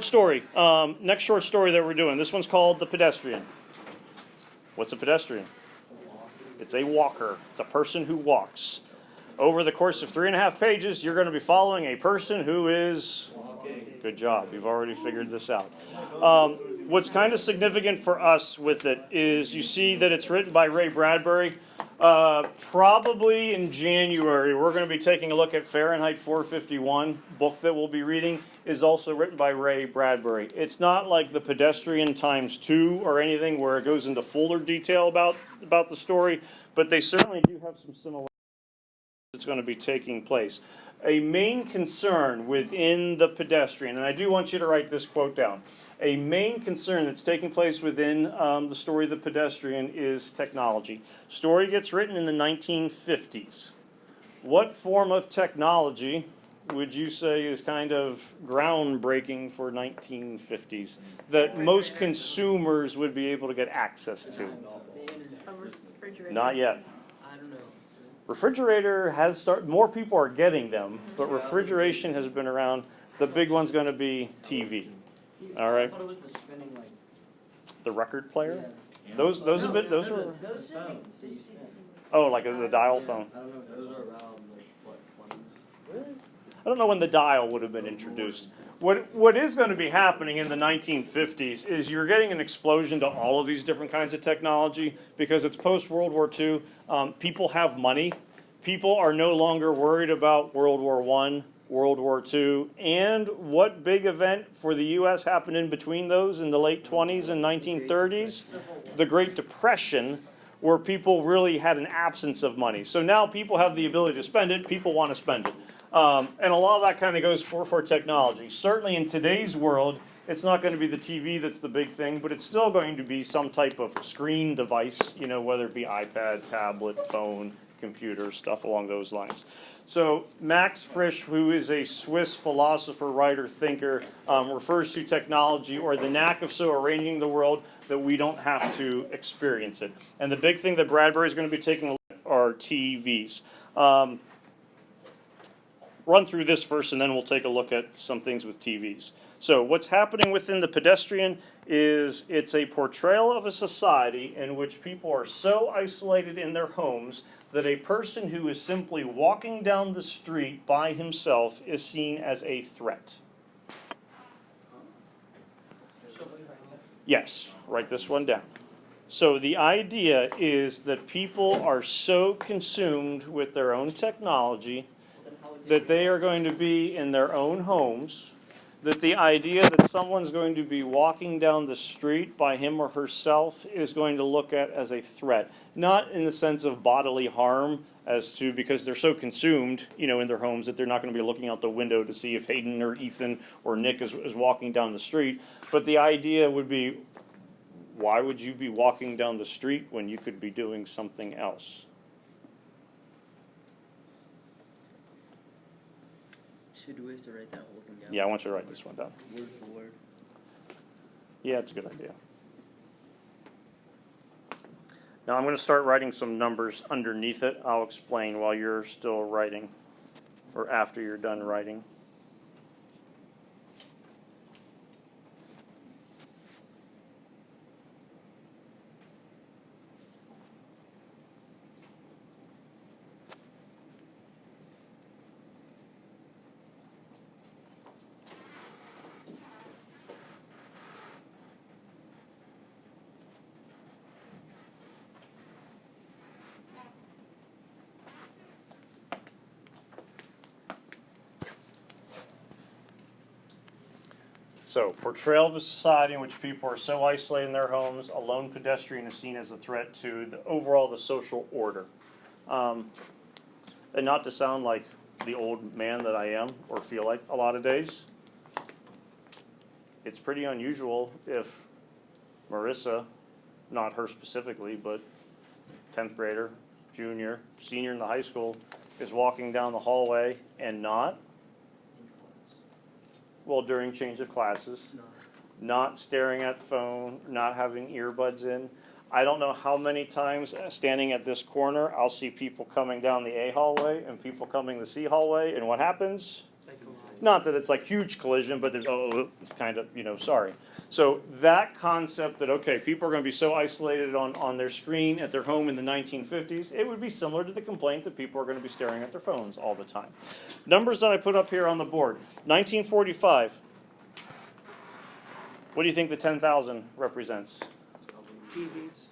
Story. Next short story that we're doing. This one's called The Pedestrian. What's a pedestrian? It's a walker. It's a person who walks. Over the course of 3.5 pages, you're going to be following a person who is walking. Good job. You've already figured this out. What's kind of significant for us with it is you see that it's written by Ray Bradbury. Probably in January, we're going to be taking a look at Fahrenheit 451. Book that we'll be reading is also written by Ray Bradbury. It's not like The Pedestrian ×2 or anything where it goes into fuller detail about the story, but they certainly do have some similarities that's going to be taking place. A main concern within The Pedestrian, and I do want you to write this quote down, a main concern that's taking place within the story The Pedestrian is technology. Story gets written in the 1950s. What form of technology would you say is kind of groundbreaking for 1950s that most consumers would be able to get access to? A refrigerator. Not yet. I don't know. Refrigerator has started, more people are getting them, but refrigeration has been around. The big one's going to be TV. All right. I thought it was the spinning, like, The record player? yeah. Those were, oh, like the dial phone. I don't know, those are around, like, what, 20s? Really? I don't know when the dial would have been introduced. What is going to be happening in the 1950s is you're getting an explosion to all of these different kinds of technology because it's post-World War II. People have money. People are no longer worried about World War I, World War II, and what big event for the U.S. happened in between those in the late 20s and 1930s? The Great Depression, where people really had an absence of money. So now people have the ability to spend it. People want to spend it. And a lot of that kind of goes for technology. Certainly in today's world, it's not going to be the TV that's the big thing, but it's still going to be some type of screen device, you know, whether it be iPad, tablet, phone, computer, stuff along those lines. So Max Frisch, who is a Swiss philosopher, writer, thinker, refers to technology or the knack of so arranging the world that we don't have to experience it. And the big thing that Bradbury is going to be taking a look at are TVs. Run through this first, and then we'll take a look at some things with TVs. So what's happening within The Pedestrian is it's a portrayal of a society in which people are so isolated in their homes that a person who is simply walking down the street by himself is seen as a threat. Yes, write this one down. So the idea is that people are so consumed with their own technology that they are going to be in their own homes, that the idea that someone's going to be walking down the street by him or herself is going to look at as a threat. Not in the sense of bodily harm, as to because they're so consumed, you know, in their homes that they're not going to be looking out the window to see if Hayden or Ethan or Nick is walking down the street. But the idea would be, why would you be walking down the street when you could be doing something else? Do we have to write that whole thing down? Yeah, I want you to write this one down. Word for word. Yeah, it's a good idea. Now I'm going to start writing some numbers underneath it. I'll explain while you're still writing, or after you're done writing. So, portrayal of a society in which people are so isolated in their homes, a lone pedestrian is seen as a threat to the social order. And not to sound like the old man that I am, or feel like a lot of days, it's pretty unusual if Marissa, not her specifically, but 10th grader, junior, senior in the high school, is walking down the hallway and not, well, during change of classes, not staring at the phone, not having earbuds in. I don't know how many times standing at this corner, I'll see people coming down the A hallway and people coming the C hallway, and what happens? Not that it's like huge collision, but there's kind of, sorry. So that concept that, okay, people are going to be so isolated on their screen at their home in the 1950s, it would be similar to the complaint that people are going to be staring at their phones all the time. Numbers that I put up here on the board. 1945. What do you think the 10,000 represents? TVs.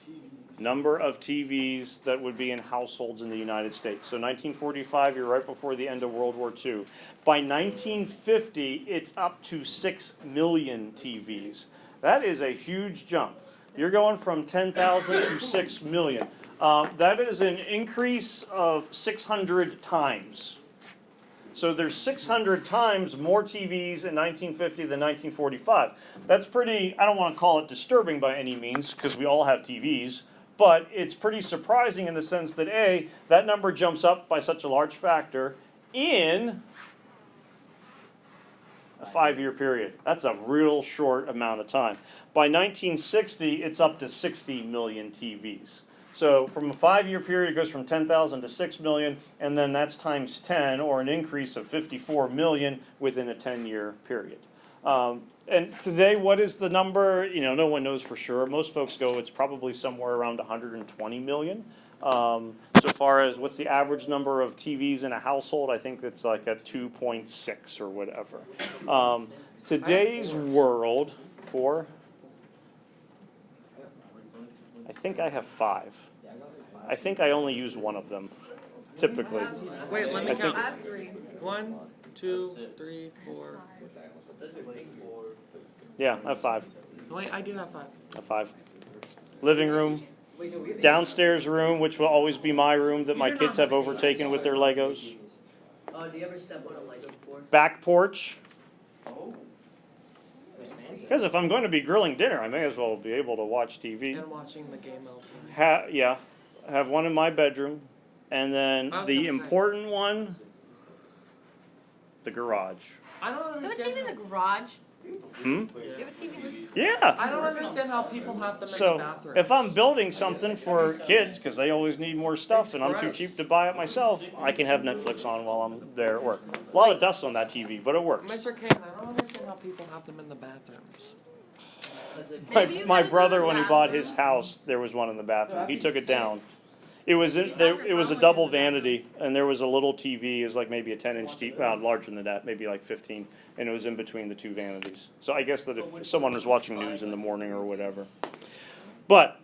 Number of TVs that would be in households in the United States. So 1945, you're right before the end of World War II. By 1950, it's up to 6 million TVs. That is a huge jump. You're going from 10,000 to 6 million. That is an increase of 600 times. So there's 600 times more TVs in 1950 than 1945. That's pretty, I don't want to call it disturbing by any means, because we all have TVs, but it's pretty surprising in the sense that A, that number jumps up by such a large factor in a 5-year period. That's a real short amount of time. By 1960, it's up to 60 million TVs. So from a 5-year period, it goes from 10,000 to 6 million, and then that's times 10, or an increase of 54 million within a 10-year period. And today, what is the number? No one knows for sure. Most folks go, it's probably somewhere around 120 million. So far as what's the average number of TVs in a household, I think it's like a 2.6 or whatever. Today's world, 4? I think I have 5. I think I only use one of them, typically. Wait, let me count. I have 3. 1, 2, 3, 4. Yeah, I have 5. Wait, I do have 5. I have 5. Living room, downstairs room, which will always be my room that my kids have overtaken with their Legos. Do you ever step on a Lego before? Back porch. Oh. That's fancy. Because if I'm going to be grilling dinner, I may as well be able to watch TV. And watching the game outside. Yeah, I have one in my bedroom. And then I was the gonna say. important one, the garage. I don't You have a understand. TV in the garage? Hmm? You have a TV in the Yeah. I don't understand how people have them in the So bathroom. if I'm building something for kids, because they always need more stuff and I'm too cheap to buy it myself, I can have Netflix on while I'm there at work. A lot of dust on that TV, but it works. Mr. Kane, I don't understand how people have them in the bathrooms. Maybe you My gotta brother, do when he that. bought his house, there was one in the bathroom. He took it down. It was a double vanity, and there was a little TV. It was like maybe a 10-inch TV, well, larger than that, maybe like 15, and it was in between the two vanities. So I guess that if someone was watching news in the morning or whatever. But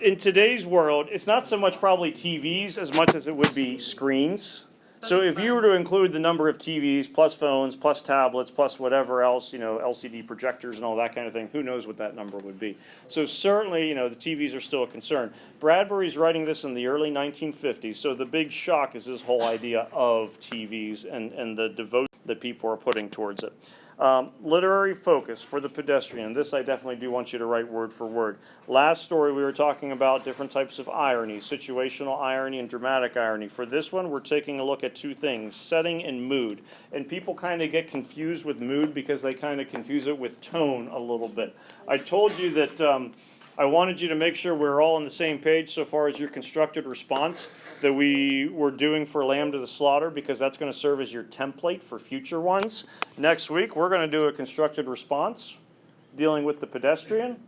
in today's world, it's not so much probably TVs as much as it would be screens. So if you were to include the number of TVs, plus phones, plus tablets, plus whatever else, LCD projectors and all that kind of thing, who knows what that number would be. So certainly, the TVs are still a concern. Bradbury's writing this in the early 1950s, so the big shock is this whole idea of TVs and the devotion that people are putting towards it. Literary focus for the pedestrian. This I definitely do want you to write word for word. Last story we were talking about different types of irony, situational irony and dramatic irony. For this one we're taking a look at two things, setting and mood. And people kind of get confused with mood because they kind of confuse it with tone a little bit. I told you that I wanted you to make sure we're all on the same page so far as your constructed response that we were doing for Lamb to the Slaughter, because that's going to serve as your template for future ones. Next week, we're going to do a constructed response dealing with the pedestrian.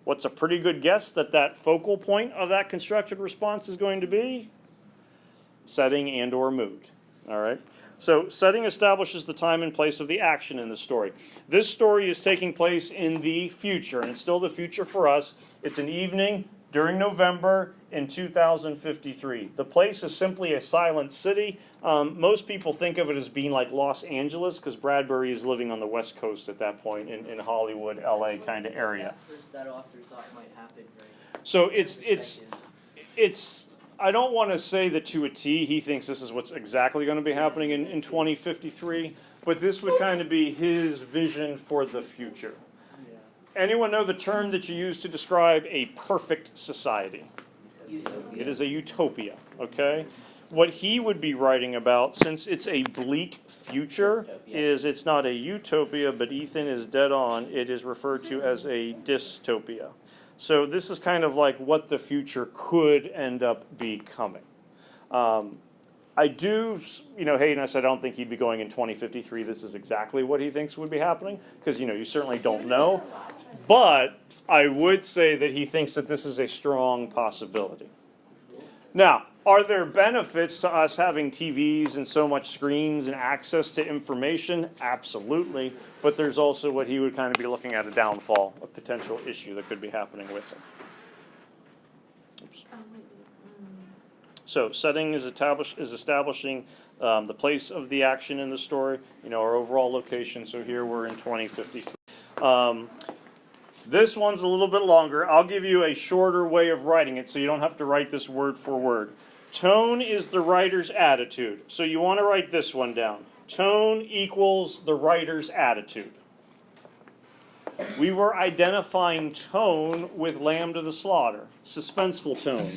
What's a pretty good guess that focal point of that constructed response is going to be? Setting and or mood. All right. So setting establishes the time and place of the action in the story. This story is taking place in the future, and it's still the future for us. It's an evening during November in 2053. The place is simply a silent city. Most people think of it as being like Los Angeles, because Bradbury is living on the West Coast at that point in Hollywood, LA kind of area. That author thought might happen, right? So it's I don't want to say that to a T he thinks this is what's exactly going to be happening in 2053, but this would kind of be his vision for the future. Anyone know the term that you use to describe a perfect society? Utopia. It is a utopia, okay? What he would be writing about, since it's a bleak future, is it's not a utopia, but Ethan is dead on. It is referred to as a dystopia. So this is kind of like what the future could end up becoming. I do, Hayden, I said I don't think he'd be going in 2053. This is exactly what he thinks would be happening, because, you certainly don't know. But I would say that he thinks that this is a strong possibility. Now, are there benefits to us having TVs and so much screens and access to information? Absolutely. But there's also what he would kind of be looking at, a downfall, a potential issue that could be happening with it. Oops. So setting is establishing the place of the action in the story, our overall location. So here we're in 2053. This one's a little bit longer. I'll give you a shorter way of writing it so you don't have to write this word for word. Tone is the writer's attitude. So you want to write this one down. Tone equals the writer's attitude. We were identifying tone with Lamb to the Slaughter. Suspenseful tone,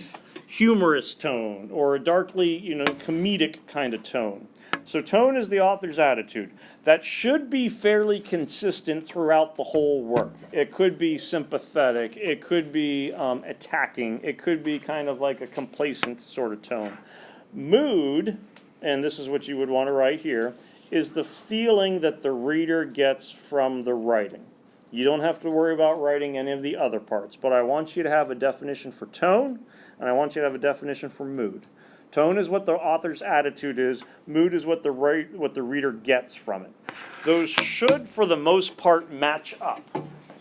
humorous tone, or a darkly, comedic kind of tone. So tone is the author's attitude. That should be fairly consistent throughout the whole work. It could be sympathetic. It could be attacking. It could be kind of like a complacent sort of tone. Mood, and this is what you would want to write here, is the feeling that the reader gets from the writing. You don't have to worry about writing any of the other parts, but I want you to have a definition for tone, and I want you to have a definition for mood. Tone is what the author's attitude is. Mood is what the reader gets from it. Those should, for the most part, match up.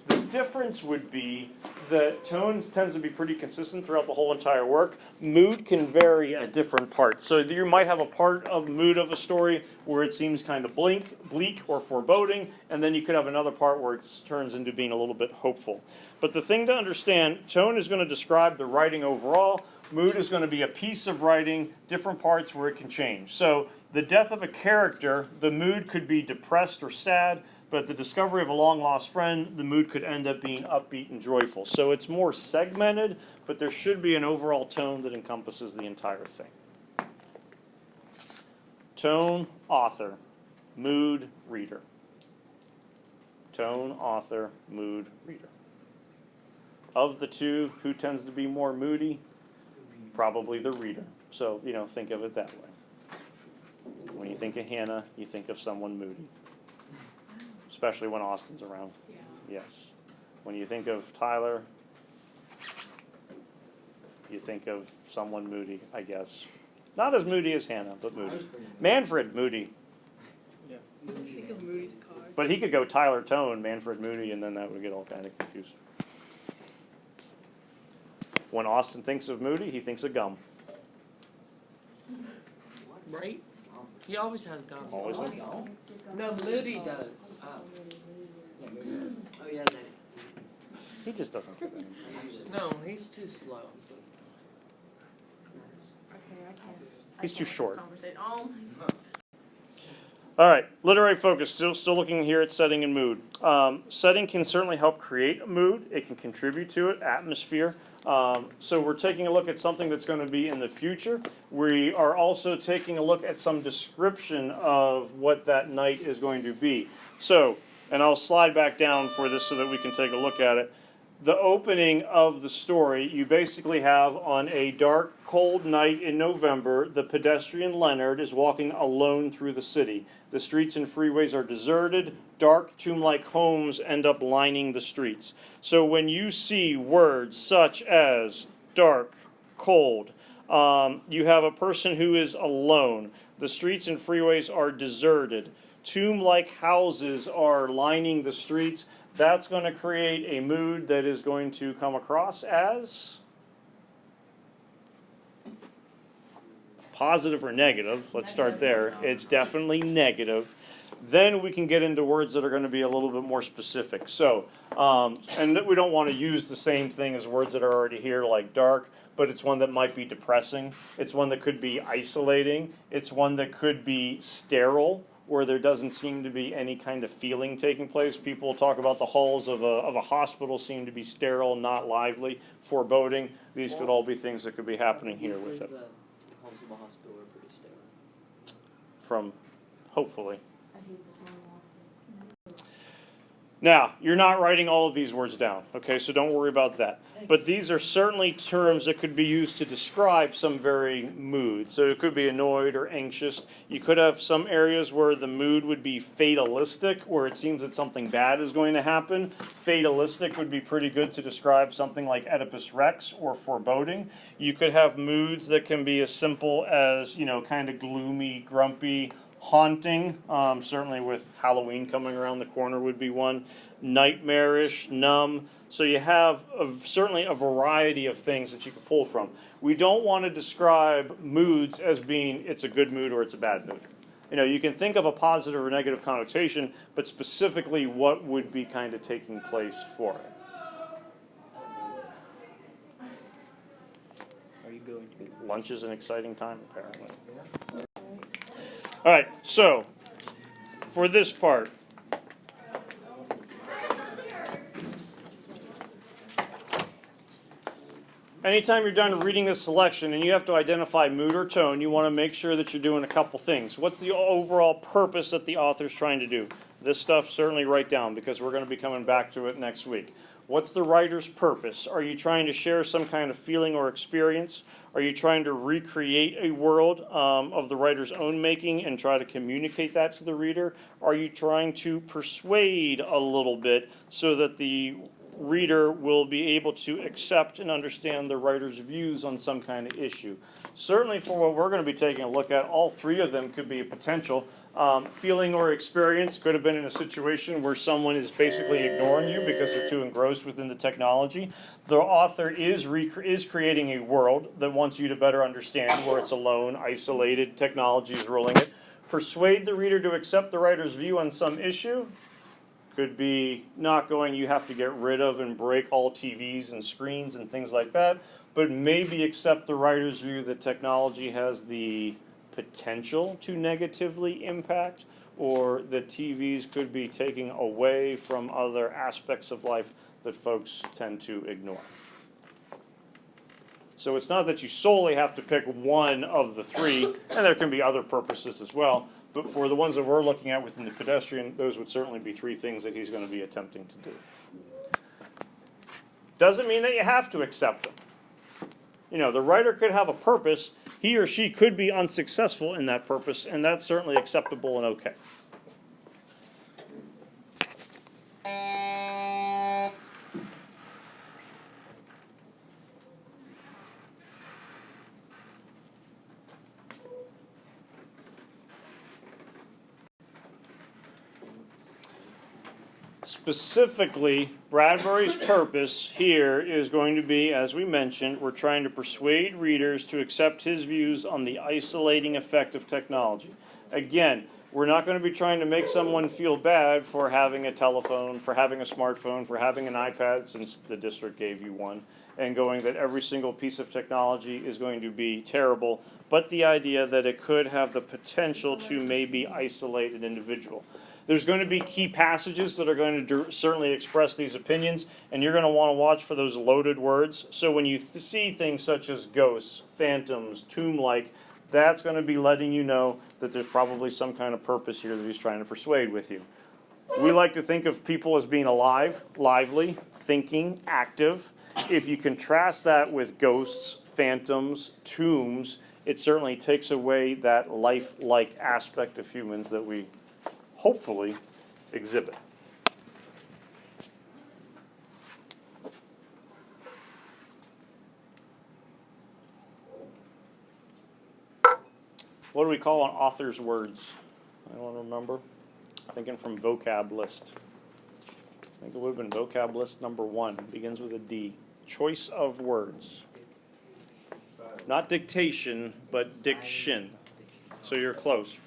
The difference would be that tone tends to be pretty consistent throughout the whole entire work. Mood can vary at different parts. So you might have a part of mood of a story where it seems kind of bleak or foreboding, and then you could have another part where it turns into being a little bit hopeful. But the thing to understand, tone is going to describe the writing overall. Mood is going to be a piece of writing, different parts where it can change. So the death of a character, the mood could be depressed or sad, but the discovery of a long-lost friend, the mood could end up being upbeat and joyful. So it's more segmented, but there should be an overall tone that encompasses the entire thing. Tone, author. Mood, reader. Tone, author, mood, reader. Of the two, who tends to be more moody? Probably the reader. So, think of it that way. When you think of Hannah, you think of someone moody. Especially when Austin's around. Yeah. Yes. When you think of Tyler, you think of someone moody, I guess. Not as moody as Hannah, but moody. Manfred, moody. Yeah. Think of Moody's card. But he could go Tyler Tone, Manfred Moody, and then that would get all kind of confused. When Austin thinks of Moody, he thinks of gum. Right? He always has guns. Always has No, Moody does. Oh yeah, that. He just doesn't get it. No, he's too slow. Okay, I can't. He's too short. Oh my. All right, literary focus. Still looking here at setting and mood. Setting can certainly help create a mood. It can contribute to it. Atmosphere. So we're taking a look at something that's going to be in the future. We are also taking a look at some description of what that night is going to be. So, and I'll slide back down for this so that we can take a look at it. The opening of the story, you basically have on a dark, cold night in November, the pedestrian Leonard is walking alone through the city. The streets and freeways are deserted. Dark, tomb-like homes end up lining the streets. So when you see words such as dark, cold, you have a person who is alone. The streets and freeways are deserted. Tomb-like houses are lining the streets. That's going to create a mood that is going to come across as positive or negative. Let's start there. It's definitely negative. Then we can get into words that are going to be a little bit more specific. So, and we don't want to use the same thing as words that are already here, like dark, but it's one that might be depressing. It's one that could be isolating. It's one that could be sterile, where there doesn't seem to be any kind of feeling taking place. People talk about the halls of a hospital seem to be sterile, not lively, foreboding. These could all be things that could be happening here with it. The halls of a hospital are pretty sterile. From, hopefully. Now, you're not writing all of these words down, okay, so don't worry about that. But these are certainly terms that could be used to describe some varying moods. So it could be annoyed or anxious. You could have some areas where the mood would be fatalistic, where it seems that something bad is going to happen. Fatalistic would be pretty good to describe something like Oedipus Rex or foreboding. You could have moods that can be as simple as, kind of gloomy, grumpy, haunting, certainly with Halloween coming around the corner would be one. Nightmarish, numb. So you have certainly a variety of things that you can pull from. We don't want to describe moods as being it's a good mood or it's a bad mood. You can think of a positive or negative connotation, but specifically what would be kind of taking place for it. Are you going to be? Lunch is an exciting time, apparently. All right, so for this part, anytime you're done reading this selection and you have to identify mood or tone, you want to make sure that you're doing a couple things. What's the overall purpose that the author's trying to do? This stuff certainly write down because we're going to be coming back to it next week. What's the writer's purpose? Are you trying to share some kind of feeling or experience? Are you trying to recreate a world of the writer's own making and try to communicate that to the reader? Are you trying to persuade a little bit so that the reader will be able to accept and understand the writer's views on some kind of issue? Certainly for what we're going to be taking a look at, all three of them could be a potential. Feeling or experience could have been in a situation where someone is basically ignoring you because they're too engrossed within the technology. The author is creating a world that wants you to better understand where it's alone, isolated, technology is ruling it. Persuade the reader to accept the writer's view on some issue. Could be not going, you have to get rid of and break all TVs and screens and things like that, but maybe accept the writer's view that technology has the potential to negatively impact, or that TVs could be taking away from other aspects of life that folks tend to ignore. So it's not that you solely have to pick one of the three, and there can be other purposes as well, but for the ones that we're looking at within the pedestrian, those would certainly be three things that he's going to be attempting to do. Doesn't mean that you have to accept them. The writer could have a purpose. He or she could be unsuccessful in that purpose, and that's certainly acceptable and okay. Specifically, Bradbury's purpose here is going to be, as we mentioned, we're trying to persuade readers to accept his views on the isolating effect of technology. Again, we're not going to be trying to make someone feel bad for having a telephone, for having a smartphone, for having an iPad, since the district gave you one, and going that every single piece of technology is going to be terrible, but the idea that it could have the potential to maybe isolate an individual. There's going to be key passages that are going to certainly express these opinions, and you're going to want to watch for those loaded words. So when you see things such as ghosts, phantoms, tomb-like, that's going to be letting you know that there's probably some kind of purpose here that he's trying to persuade with you. We like to think of people as being alive, lively, thinking, active. If you contrast that with ghosts, phantoms, tombs, it certainly takes away that life-like aspect of humans that we hopefully exhibit. What do we call an author's words? I don't remember. Thinking from vocab list. I think it would have been vocab list number 1. Begins with a D. Choice of words. Not dictation, but diction. So you're close.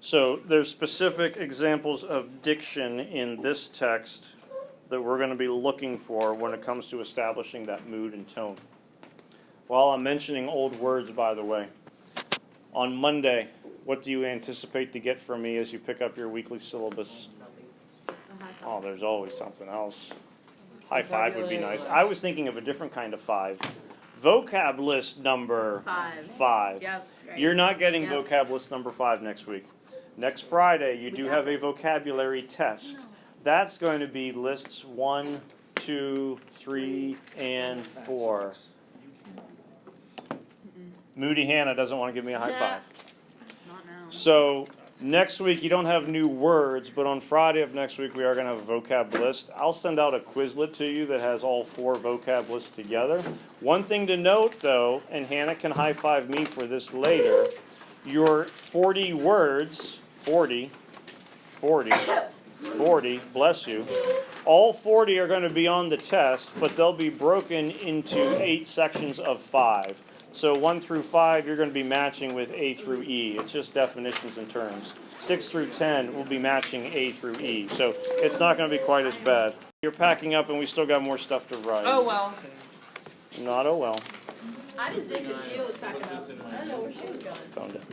So there's specific examples of diction in this text that we're going to be looking for when it comes to establishing that mood and tone. While I'm mentioning old words, by the way, on Monday, what do you anticipate to get from me as you pick up your weekly syllabus? Oh, there's always something else. High five would be nice. I was thinking of a different kind of 5. Vocab list number 5. Yep. Right. You're not getting Yep. vocab list number 5 next week. Next Friday, you do have a vocabulary test. That's going to be lists 1, 2, 3, and 4. Moody Hannah doesn't want to give me a high five. Not now. So next week you don't have new words, but on Friday of next week we are going to have a vocab list. I'll send out a Quizlet to you that has all 4 vocab lists together. One thing to note though, and Hannah can high five me for this later, your 40 words, 40, bless you. All 40 are going to be on the test, but they'll be broken into 8 sections of 5. So 1 through 5, you're going to be matching with A through E. It's just definitions and terms. 6 through 10 will be matching A through E. So it's not going to be quite as bad. You're packing up and we still got more stuff to write. Oh well. Not oh well. I just did because she was packing up. I don't know where she was going. Found it.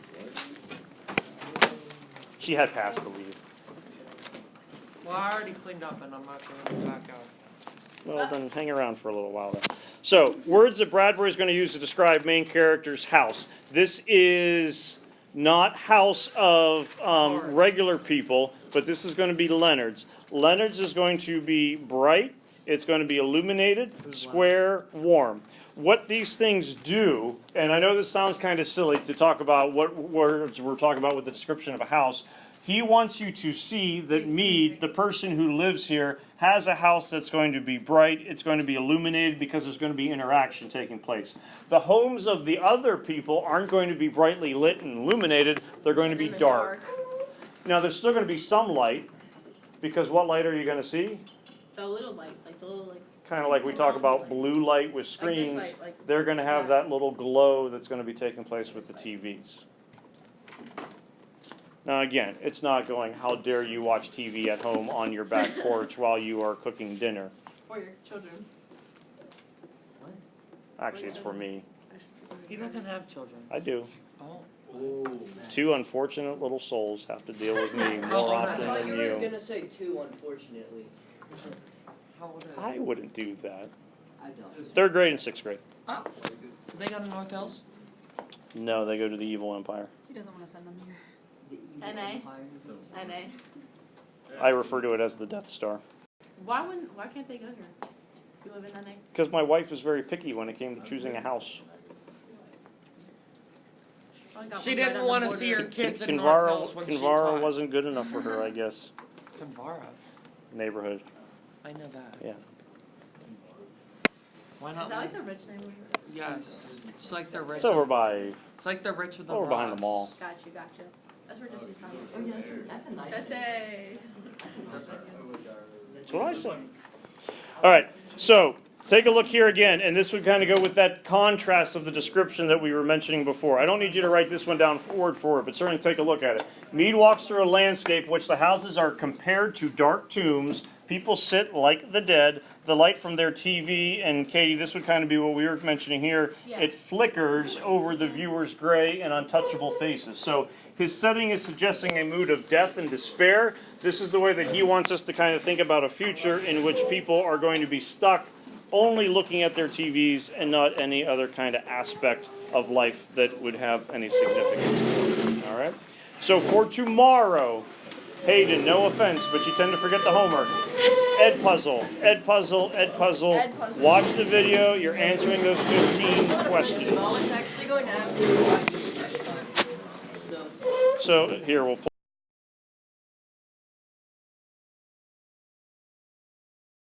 She had passed the leave. Well, I already cleaned up and I'm not going to back out. Well, then hang around for a little while then. So, words that Bradbury's going to use to describe main character's house. This is not house of regular people, but this is going to be Leonard's. Leonard's is going to be bright. It's going to be illuminated, square, warm. What these things do, and I know this sounds kind of silly to talk about what words we're talking about with the description of a house. He wants you to see that Meade, the person who lives here, has a house that's going to be bright, it's going to be illuminated because there's going to be interaction taking place. The homes of the other people aren't going to be brightly lit and illuminated, they're going to be In the dark. Now there's still going to be some light, because what light are you going to see? The little light, like the little like. Kind of like we talk about blue light with screens, light, like- they're going to have yeah. that little glow that's going to be taking place with the TVs. Now again, it's not going, how dare you watch TV at home on your back porch while you are cooking dinner. For your children. Actually, it's for me. He doesn't have children. I do. Oh. 2 unfortunate little souls have to deal with me more I often thought than you were you. gonna say 2, unfortunately. How old are I wouldn't do that. I don't. 3rd grade and 6th grade. they? They go to North Hills? No, they go to the Evil Empire. He doesn't want to send them here. The evil NA. empire is a- NA. I refer to it as the Death Star. Why can't they go here? You live in NA? Because my wife is very picky when it came to choosing a house. Probably got She one didn't right on the wanna border. see her kids in North Hills when she Kinvara taught. wasn't good enough for her, I guess. Kinvara. Neighborhood, I know that. yeah. Why Is not? that like the rich neighborhood? Yes. It's like the rich. It's over by, It's like the rich with the over behind the rocks. mall. Gotcha. That's where Jesse's from. Oh yeah, that's a nice. Jesse. That's what I said. All right, so take a look here again, and this would kind of go with that contrast of the description that we were mentioning before. I don't need you to write this one down word for word, but certainly take a look at it. Meade walks through a landscape which the houses are compared to dark tombs. People sit like the dead. The light from their TV, and Katie, this would kind of be what we were mentioning here. Yeah. It flickers over the viewer's gray and untouchable faces. So his setting is suggesting a mood of death and despair. This is the way that he wants us to kind of think about a future in which people are going to be stuck only looking at their TVs and not any other kind of aspect of life that would have any significance. All right? So for tomorrow, Hayden, no offense, but you tend to forget the homework. Ed puzzle, Ed puzzle, Ed puzzle. Ed puzzle. Watch the video, you're answering those 15 questions. Mom is actually going to ask you. So here, we'll pull